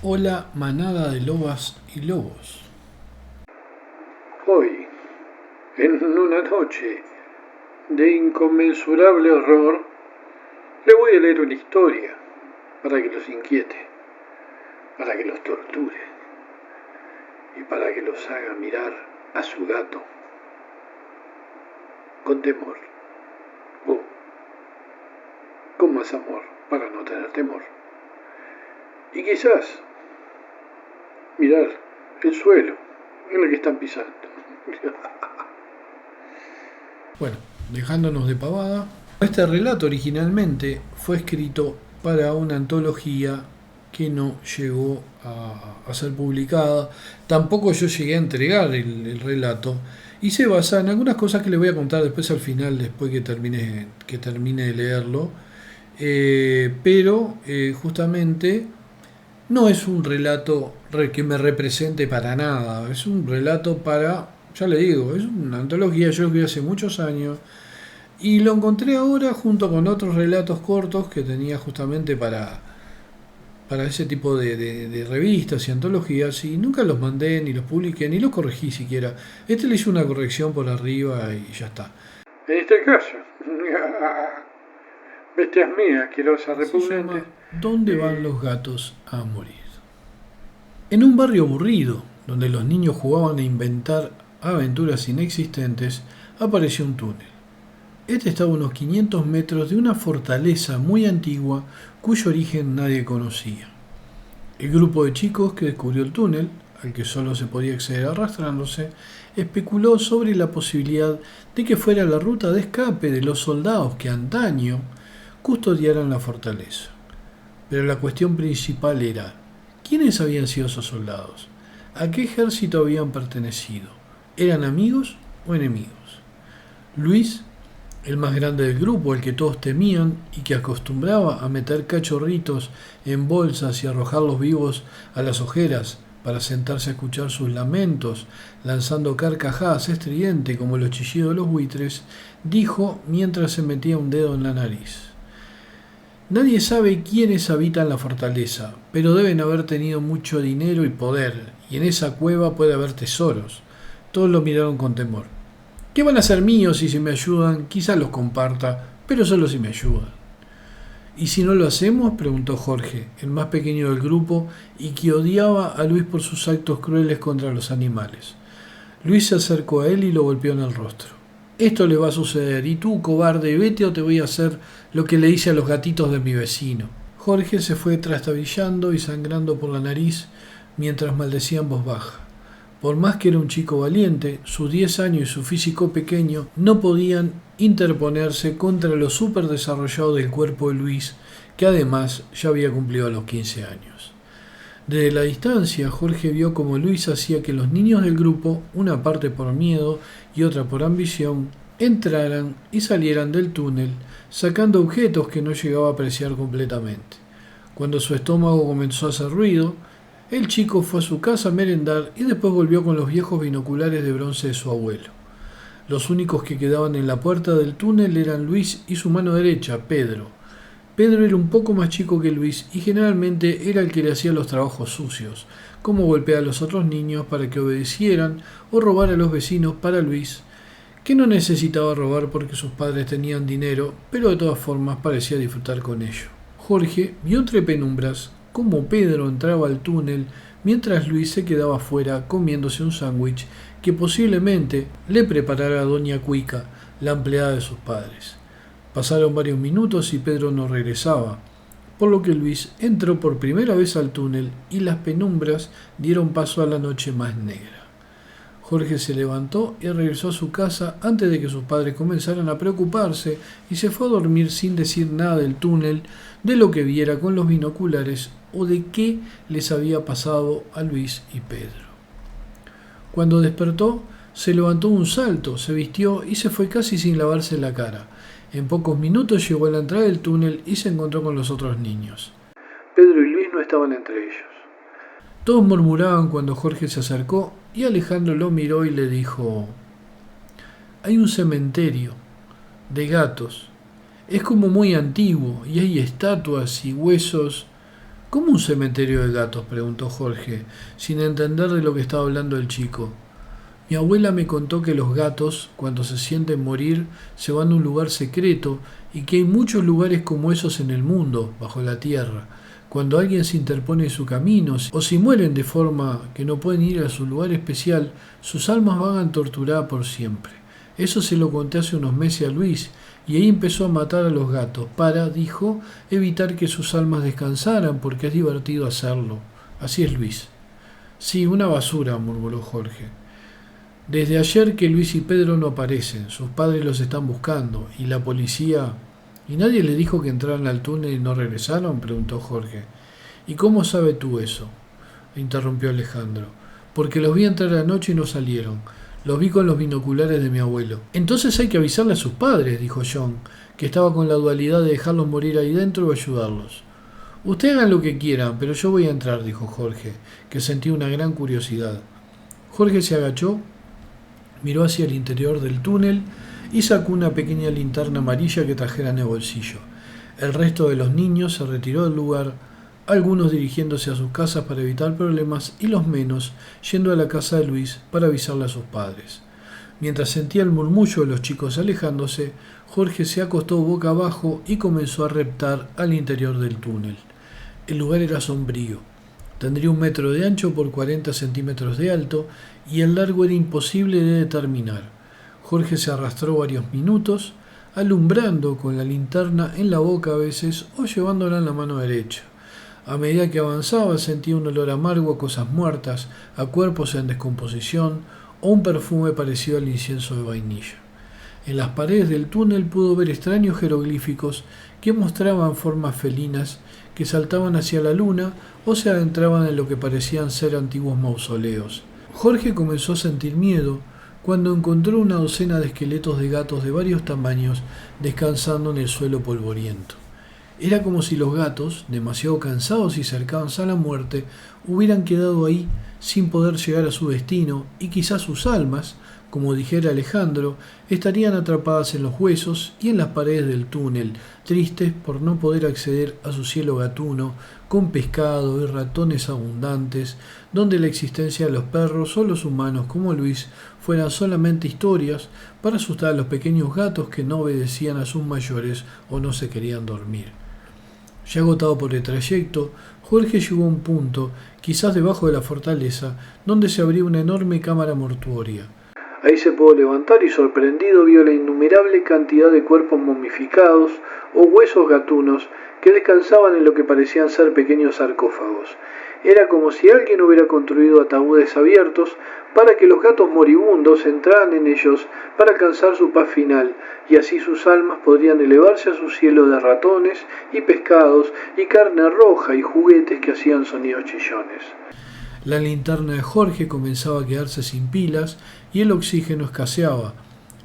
Hola, manada de lobas y lobos. Hoy, en una noche de inconmensurable horror, le voy a leer una historia para que los inquiete, para que los torture y para que los haga mirar a su gato con temor o con más amor para no tener temor. Y quizás mirar el suelo en el que están pisando. Bueno, dejándonos de pavada, este relato originalmente fue escrito para una antología que no llegó a ser publicada. Tampoco yo llegué a entregar el relato. Y se basa en algunas cosas que le voy a contar después al final, después que termine de leerlo. Pero justamente no es un relato que me represente para nada. Es un relato para, ya le digo, es una antología, yo lo escribí hace muchos años. Y lo encontré ahora junto con otros relatos cortos que tenía justamente para ese tipo de revistas y antologías. Y nunca los mandé, ni los publiqué, ni los corregí siquiera. Este le hice una corrección por arriba y ya está. En este caso, bestias mías, asquerosa, Se llama repugnante. ¿Dónde van los gatos a morir? En un barrio aburrido, donde los niños jugaban a inventar aventuras inexistentes, apareció un túnel. Este estaba a unos 500 metros de una fortaleza muy antigua cuyo origen nadie conocía. El grupo de chicos que descubrió el túnel, al que solo se podía acceder arrastrándose, especuló sobre la posibilidad de que fuera la ruta de escape de los soldados que antaño custodiaran la fortaleza. Pero la cuestión principal era, ¿quiénes habían sido esos soldados? ¿A qué ejército habían pertenecido? ¿Eran amigos o enemigos? Luis, el más grande del grupo, el que todos temían y que acostumbraba a meter cachorritos en bolsas y arrojarlos vivos a las ojeras para sentarse a escuchar sus lamentos, lanzando carcajadas estridentes como los chillidos de los buitres, dijo mientras se metía un dedo en la nariz. Nadie sabe quiénes habitan la fortaleza, pero deben haber tenido mucho dinero y poder, y en esa cueva puede haber tesoros. Todos lo miraron con temor. ¿Qué van a ser míos y si me ayudan? Quizá los comparta, pero solo si me ayudan. ¿Y si no lo hacemos? Preguntó Jorge, el más pequeño del grupo y que odiaba a Luis por sus actos crueles contra los animales. Luis se acercó a él y lo golpeó en el rostro. Esto le va a suceder, y tú, cobarde, vete o te voy a hacer lo que le hice a los gatitos de mi vecino. Jorge se fue trastabillando y sangrando por la nariz mientras maldecía en voz baja. Por más que era un chico valiente, sus 10 años y su físico pequeño no podían interponerse contra lo súper desarrollado del cuerpo de Luis, que además ya había cumplido los 15 años. Desde la distancia, Jorge vio cómo Luis hacía que los niños del grupo, una parte por miedo y otra por ambición, entraran y salieran del túnel, sacando objetos que no llegaba a apreciar completamente. Cuando su estómago comenzó a hacer ruido, el chico fue a su casa a merendar y después volvió con los viejos binoculares de bronce de su abuelo. Los únicos que quedaban en la puerta del túnel eran Luis y su mano derecha, Pedro. Pedro era un poco más chico que Luis y generalmente era el que le hacía los trabajos sucios, como golpear a los otros niños para que obedecieran o robar a los vecinos para Luis, que no necesitaba robar porque sus padres tenían dinero, pero de todas formas parecía disfrutar con ello. Jorge vio entre penumbras cómo Pedro entraba al túnel mientras Luis se quedaba afuera comiéndose un sándwich que posiblemente le preparara doña Cuica, la empleada de sus padres. Pasaron varios minutos y Pedro no regresaba, por lo que Luis entró por primera vez al túnel y las penumbras dieron paso a la noche más negra. Jorge se levantó y regresó a su casa antes de que sus padres comenzaran a preocuparse y se fue a dormir sin decir nada del túnel, de lo que viera con los binoculares o de qué les había pasado a Luis y Pedro. Cuando despertó, se levantó un salto, se vistió y se fue casi sin lavarse la cara. En pocos minutos llegó a la entrada del túnel y se encontró con los otros niños. Pedro y Luis no estaban entre ellos. Todos murmuraban cuando Jorge se acercó y Alejandro lo miró y le dijo: hay un cementerio de gatos. Es como muy antiguo y hay estatuas y huesos ¿Cómo un cementerio de gatos?, preguntó Jorge, sin entender de lo que estaba hablando el chico. Mi abuela me contó que los gatos, cuando se sienten morir, se van a un lugar secreto y que hay muchos lugares como esos en el mundo, bajo la tierra. Cuando alguien se interpone en su camino o si mueren de forma que no pueden ir a su lugar especial, sus almas vagan torturadas por siempre. Eso se lo conté hace unos meses a Luis y ahí empezó a matar a los gatos para, dijo, evitar que sus almas descansaran porque es divertido hacerlo. Así es Luis. Sí, una basura, murmuró Jorge. Desde ayer que Luis y Pedro no aparecen, sus padres los están buscando y la policía... ¿Y nadie le dijo que entraran al túnel y no regresaron?, preguntó Jorge. ¿Y cómo sabe tú eso?, interrumpió Alejandro. Porque los vi entrar anoche y no salieron. Los vi con los binoculares de mi abuelo. Entonces hay que avisarle a sus padres, dijo John, que estaba con la dualidad de dejarlos morir ahí dentro o ayudarlos. Ustedes hagan lo que quieran, pero yo voy a entrar, dijo Jorge, que sentía una gran curiosidad. Jorge se agachó, miró hacia el interior del túnel y sacó una pequeña linterna amarilla que trajera en el bolsillo. El resto de los niños se retiró del lugar, algunos dirigiéndose a sus casas para evitar problemas y los menos yendo a la casa de Luis para avisarle a sus padres. Mientras sentía el murmullo de los chicos alejándose, Jorge se acostó boca abajo y comenzó a reptar al interior del túnel. El lugar era sombrío. Tendría 1 metro de ancho por 40 centímetros de alto y el largo era imposible de determinar. Jorge se arrastró varios minutos, alumbrando con la linterna en la boca a veces o llevándola en la mano derecha. A medida que avanzaba sentía un olor amargo a cosas muertas, a cuerpos en descomposición o un perfume parecido al incienso de vainilla. En las paredes del túnel pudo ver extraños jeroglíficos que mostraban formas felinas que saltaban hacia la luna o se adentraban en lo que parecían ser antiguos mausoleos. Jorge comenzó a sentir miedo cuando encontró una docena de esqueletos de gatos de varios tamaños descansando en el suelo polvoriento. Era como si los gatos, demasiado cansados y cercanos a la muerte, hubieran quedado ahí sin poder llegar a su destino y quizás sus almas, como dijera Alejandro, estarían atrapadas en los huesos y en las paredes del túnel, tristes por no poder acceder a su cielo gatuno, con pescado y ratones abundantes, donde la existencia de los perros o los humanos como Luis fueran solamente historias para asustar a los pequeños gatos que no obedecían a sus mayores o no se querían dormir. Ya agotado por el trayecto, Jorge llegó a un punto, quizás debajo de la fortaleza, donde se abría una enorme cámara mortuoria. Ahí se pudo levantar y sorprendido vio la innumerable cantidad de cuerpos momificados o huesos gatunos que descansaban en lo que parecían ser pequeños sarcófagos. Era como si alguien hubiera construido ataúdes abiertos para que los gatos moribundos entraran en ellos para alcanzar su paz final, y así sus almas podrían elevarse a su cielo de ratones y pescados y carne roja y juguetes que hacían sonidos chillones. La linterna de Jorge comenzaba a quedarse sin pilas y el oxígeno escaseaba,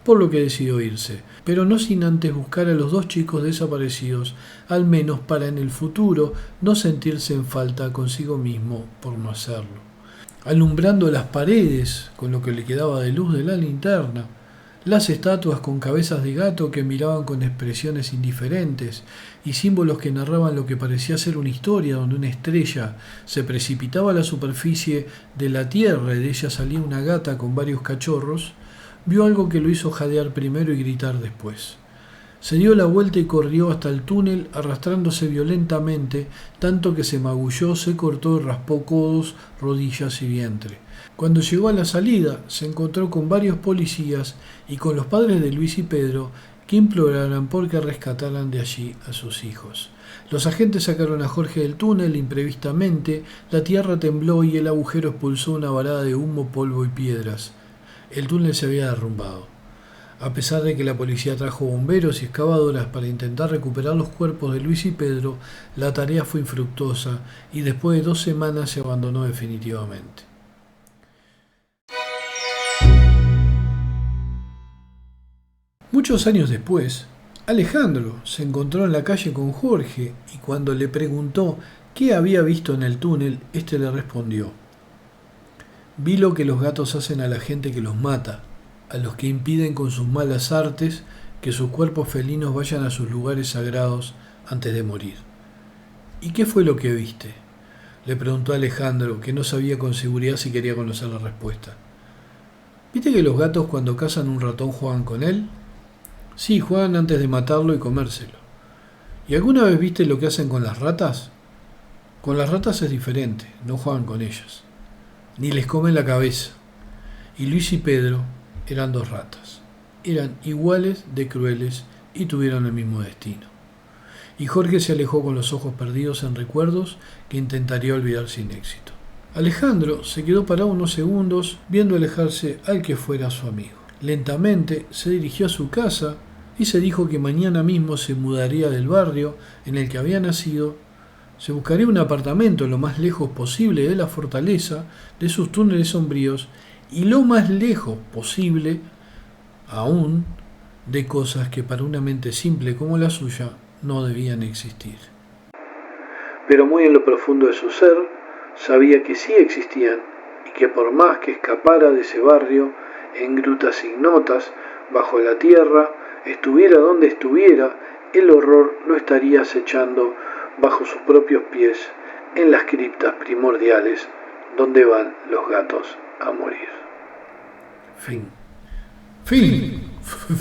por lo que decidió irse, pero no sin antes buscar a los 2 chicos desaparecidos, al menos para en el futuro no sentirse en falta consigo mismo por no hacerlo. Alumbrando las paredes con lo que le quedaba de luz de la linterna, las estatuas con cabezas de gato que miraban con expresiones indiferentes y símbolos que narraban lo que parecía ser una historia donde una estrella se precipitaba a la superficie de la tierra y de ella salía una gata con varios cachorros, vio algo que lo hizo jadear primero y gritar después. Se dio la vuelta y corrió hasta el túnel arrastrándose violentamente, tanto que se magulló, se cortó y raspó codos, rodillas y vientre. Cuando llegó a la salida, se encontró con varios policías y con los padres de Luis y Pedro que imploraran porque rescataran de allí a sus hijos. Los agentes sacaron a Jorge del túnel imprevistamente, la tierra tembló y el agujero expulsó una varada de humo, polvo y piedras. El túnel se había derrumbado. A pesar de que la policía trajo bomberos y excavadoras para intentar recuperar los cuerpos de Luis y Pedro, la tarea fue infructuosa y después de 2 semanas se abandonó definitivamente. Muchos años después, Alejandro se encontró en la calle con Jorge y cuando le preguntó qué había visto en el túnel, este le respondió: vi lo que los gatos hacen a la gente que los mata, a los que impiden con sus malas artes que sus cuerpos felinos vayan a sus lugares sagrados antes de morir. ¿Y qué fue lo que viste? Le preguntó Alejandro, que no sabía con seguridad si quería conocer la respuesta. ¿Viste que los gatos cuando cazan un ratón juegan con él? Sí, juegan antes de matarlo y comérselo. ¿Y alguna vez viste lo que hacen con las ratas? Con las ratas es diferente, no juegan con ellas. Ni les comen la cabeza. Y Luis y Pedro eran dos ratas. Eran iguales de crueles y tuvieron el mismo destino. Y Jorge se alejó con los ojos perdidos en recuerdos que intentaría olvidar sin éxito. Alejandro se quedó parado unos segundos viendo alejarse al que fuera su amigo. Lentamente se dirigió a su casa y se dijo que mañana mismo se mudaría del barrio en el que había nacido, se buscaría un apartamento lo más lejos posible de la fortaleza, de sus túneles sombríos y lo más lejos posible aún de cosas que para una mente simple como la suya no debían existir. Pero muy en lo profundo de su ser, sabía que sí existían y que por más que escapara de ese barrio, en grutas ignotas, bajo la tierra, estuviera donde estuviera, el horror lo estaría acechando bajo sus propios pies en las criptas primordiales donde van los gatos a morir. Fin. Fin.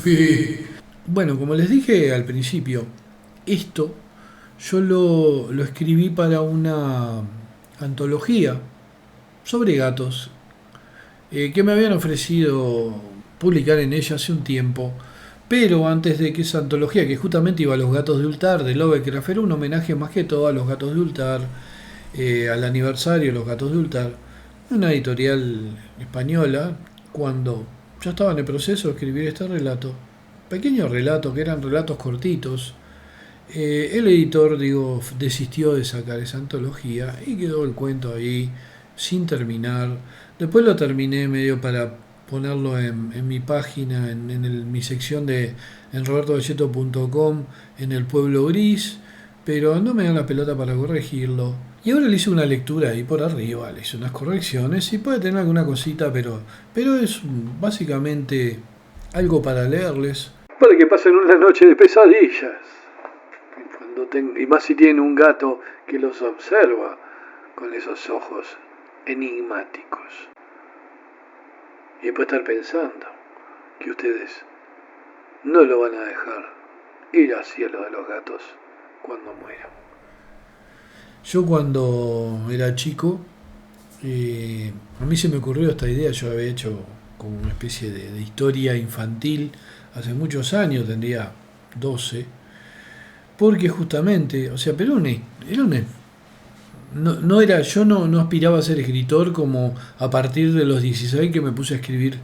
Fin. Bueno, como les dije al principio, esto yo lo escribí para una antología sobre gatos que me habían ofrecido publicar en ella hace un tiempo, pero antes de que esa antología, que justamente iba a los gatos de Ultar, de Lovecraft, era un homenaje más que todo a los gatos de Ultar, al aniversario de los gatos de Ultar, una editorial española, cuando ya estaba en el proceso de escribir este relato, pequeño relato, que eran relatos cortitos, el editor, desistió de sacar esa antología y quedó el cuento ahí sin terminar. Después lo terminé medio para ponerlo en mi página, mi sección en robertogalleto.com, en el Pueblo Gris, pero no me dan la pelota para corregirlo. Y ahora le hice una lectura ahí por arriba, le hice unas correcciones y puede tener alguna cosita, pero es básicamente algo para leerles. Para que pasen una noche de pesadillas. Y más si tienen un gato que los observa con esos ojos enigmáticos. Y después estar pensando que ustedes no lo van a dejar ir al cielo de los gatos cuando muera. Yo cuando era chico, a mí se me ocurrió esta idea, yo había hecho como una especie de historia infantil hace muchos años, tendría 12, porque justamente, o sea, pero no era, yo no aspiraba a ser escritor como a partir de los 16 que me puse a escribir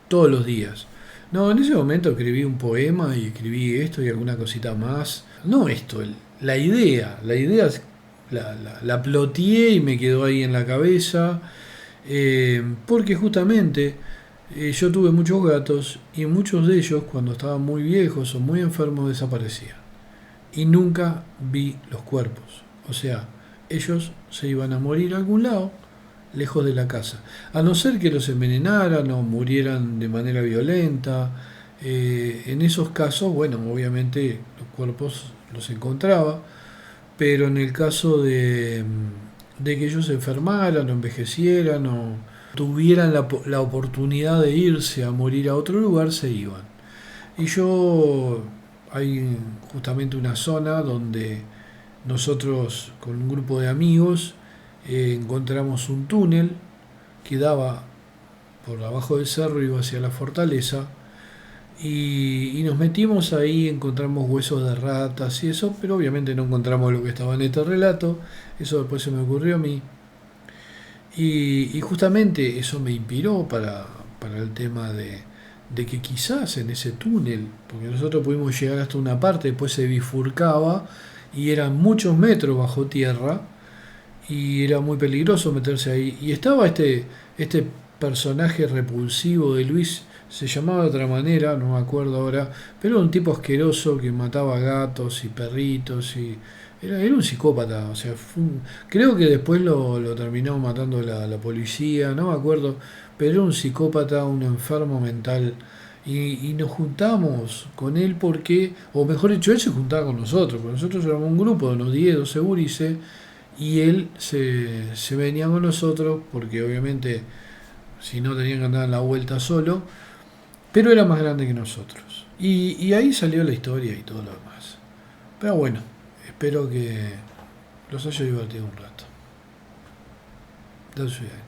todos los días. No, en ese momento escribí un poema y escribí esto y alguna cosita más. No esto, la idea la ploteé y me quedó ahí en la cabeza, porque justamente yo tuve muchos gatos y muchos de ellos cuando estaban muy viejos o muy enfermos desaparecían. Y nunca vi los cuerpos. O sea, ellos se iban a morir a algún lado, lejos de la casa. A no ser que los envenenaran o murieran de manera violenta. En esos casos, bueno, obviamente los cuerpos los encontraba, pero en el caso de que ellos se enfermaran o envejecieran o tuvieran la oportunidad de irse a morir a otro lugar, se iban. Y hay justamente una zona donde nosotros con un grupo de amigos encontramos un túnel que daba por abajo del cerro y iba hacia la fortaleza y nos metimos ahí, encontramos huesos de ratas y eso, pero obviamente no encontramos lo que estaba en este relato, eso después se me ocurrió a mí y justamente eso me inspiró para el tema de que quizás en ese túnel, porque nosotros pudimos llegar hasta una parte, después se bifurcaba y eran muchos metros bajo tierra y era muy peligroso meterse ahí. Y estaba este personaje repulsivo de Luis, se llamaba de otra manera, no me acuerdo ahora, pero era un tipo asqueroso que mataba gatos y perritos y era un psicópata, o sea, creo que después lo terminó matando la policía, no me acuerdo, pero era un psicópata, un enfermo mental Y nos juntamos con él porque, o mejor dicho, él se juntaba con nosotros, porque nosotros éramos un grupo de unos 10, 12 gurises, y él se venía con nosotros porque obviamente si no tenían que andar en la vuelta solo, pero era más grande que nosotros. Y ahí salió la historia y todo lo demás. Pero bueno, espero que los haya divertido un rato. До свидания.